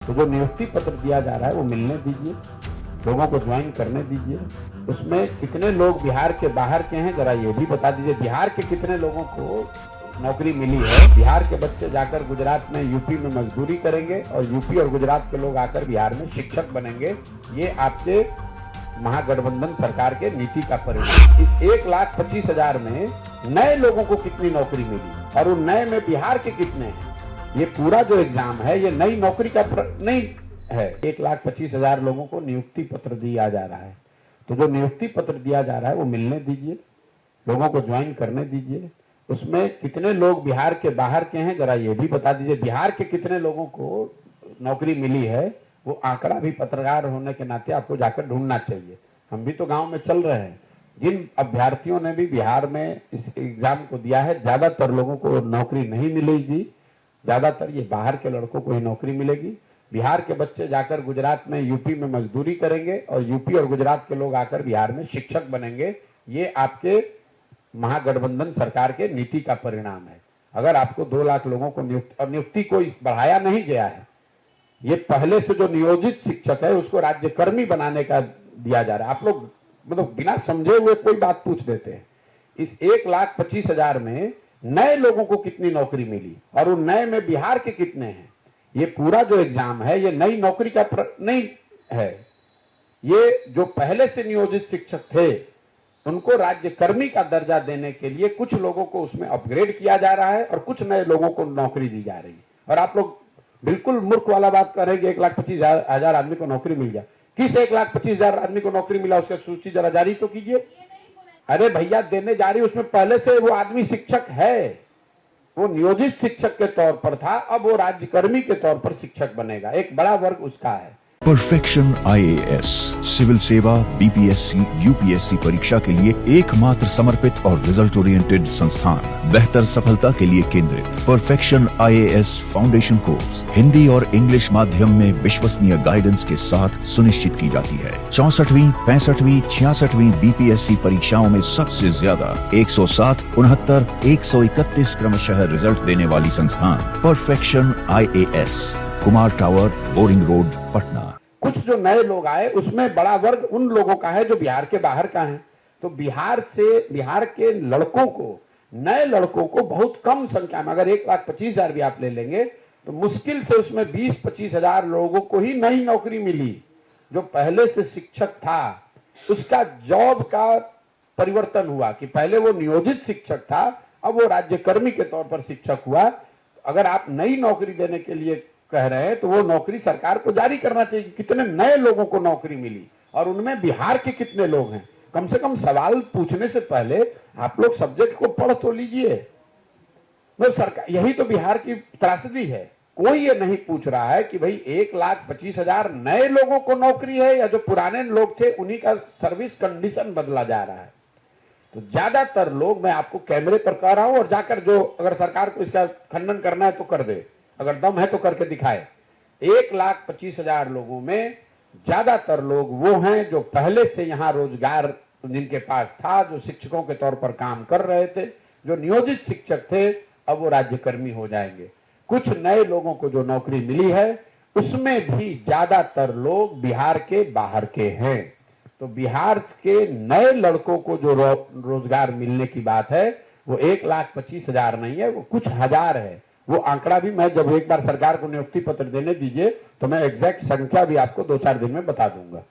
तो जो नियुक्ति पत्र दिया जा रहा है वो मिलने दीजिए, लोगों को ज्वाइन करने दीजिए। उसमें कितने लोग बिहार के बाहर के हैं जरा ये भी बता दीजिए। बिहार के कितने लोगों को नौकरी मिली है? बिहार के बच्चे जाकर गुजरात में, यूपी में मजदूरी करेंगे और यूपी और गुजरात के लोग आकर बिहार में शिक्षक बनेंगे। ये आपके महागठबंधन सरकार के नीति का परिणाम। इस 1,25,000 में नए लोगों को कितनी नौकरी मिली और उन नए में बिहार के कितने हैं? ये पूरा जो एग्जाम है ये नई नौकरी का नहीं है। 1,25,000 लोगों को नियुक्ति पत्र दिया जा रहा है, तो जो नियुक्ति पत्र दिया जा रहा है वो मिलने दीजिए, लोगों को ज्वाइन करने दीजिए। उसमें कितने लोग बिहार के बाहर के हैं जरा ये भी बता दीजिए। बिहार के कितने लोगों को नौकरी मिली है वो आंकड़ा भी पत्रकार होने के नाते आपको जाकर ढूंढना चाहिए। हम भी तो गांव में चल रहे हैं। जिन अभ्यर्थियों ने भी बिहार में इस एग्जाम को दिया है ज्यादातर लोगों को नौकरी नहीं मिलेगी, ज्यादातर ये बाहर के लड़कों को ही नौकरी मिलेगी। बिहार के बच्चे जाकर गुजरात में, यूपी में मजदूरी करेंगे और यूपी और गुजरात के लोग आकर बिहार में शिक्षक बनेंगे। ये आपके महागठबंधन सरकार के नीति का परिणाम है। अगर आपको 2 लाख लोगों को नियुक्ति को बढ़ाया नहीं गया है, ये पहले से जो नियोजित शिक्षक है उसको राज्यकर्मी बनाने का दिया जा रहा है। आप लोग मतलब बिना समझे हुए कोई बात पूछ देते हैं। इस 1,25,000 में नए लोगों को कितनी नौकरी मिली और उन नए में बिहार के कितने हैं? ये पूरा जो एग्जाम है ये नई नौकरी का नहीं है। ये जो पहले से नियोजित शिक्षक थे उनको राज्यकर्मी का दर्जा देने के लिए कुछ लोगों को उसमें अपग्रेड किया जा रहा है और कुछ नए लोगों को नौकरी दी जा रही है। और आप लोग बिल्कुल मूर्ख वाला बात कर रहे हैं कि 1,25,000 आदमी को नौकरी मिल गया। किस 1,25,000 आदमी को नौकरी मिला उसका सूची जरा जारी तो कीजिए। अरे भैया देने जा रही, उसमें पहले से वो आदमी शिक्षक है, वो नियोजित शिक्षक के तौर पर था, अब वो राज्यकर्मी के तौर पर शिक्षक बनेगा। एक बड़ा वर्ग उसका है। परफेक्शन आईएएस सिविल सेवा, बीपीएससी, यूपीएससी परीक्षा के लिए एकमात्र समर्पित और रिजल्ट ओरिएंटेड संस्थान, बेहतर सफलता के लिए केंद्रित। Perfection IAS foundation course Hindi और इंग्लिश माध्यम में विश्वसनीय गाइडेंस के साथ सुनिश्चित की जाती है। 64वीं, 65वीं, 66वीं बीपीएससी परीक्षाओं में सबसे ज्यादा 107, 69, 131 क्रमशः रिजल्ट देने वाली संस्थान perfection IAS, Kumar tower, boring road, Patna. कुछ जो नए लोग आए उसमें बड़ा वर्ग उन लोगों का है जो बिहार के बाहर का है। तो बिहार के लड़कों को, नए लड़कों को बहुत कम संख्या में, अगर 1,25,000 भी आप ले लेंगे तो मुश्किल से उसमें 20-25,000 लोगों को ही नई नौकरी मिली। जो पहले से शिक्षक था उसका जॉब का परिवर्तन हुआ कि पहले वो नियोजित शिक्षक था, अब वो राज्यकर्मी के तौर पर शिक्षक हुआ। अगर आप नई नौकरी देने के लिए कह रहे हैं तो वो नौकरी सरकार को जारी करना चाहिए। कितने नए लोगों को नौकरी मिली और उनमें बिहार के कितने लोग हैं? कम से कम सवाल पूछने से पहले आप लोग सब्जेक्ट को पढ़ तो लीजिए। तो सरकार, यही तो बिहार की त्रासदी है। कोई ये नहीं पूछ रहा है कि भाई 1,25,000 नए लोगों को नौकरी है या जो पुराने लोग थे उन्हीं का सर्विस कंडीशन बदला जा रहा है। तो ज्यादातर लोग, मैं आपको कैमरे पर कह रहा हूं और जाकर जो अगर सरकार को इसका खंडन करना है तो कर दे, अगर दम है तो करके दिखाए। 1,25,000 लोगों में ज्यादातर लोग वो हैं जो पहले से यहाँ रोजगार जिनके पास था, जो शिक्षकों के तौर पर काम कर रहे थे, जो नियोजित शिक्षक थे, अब वो राज्यकर्मी हो जाएंगे। कुछ नए लोगों को जो नौकरी मिली है उसमें भी ज्यादातर लोग बिहार के बाहर के हैं। तो बिहार के नए लड़कों को जो रोजगार मिलने की बात है वो 1,25,000 नहीं है, वो कुछ हजार है। वो आंकड़ा भी मैं जब एक बार सरकार को नियुक्ति पत्र देने दीजिए तो मैं एग्जैक्ट संख्या भी आपको 2-4 दिन में बता दूंगा।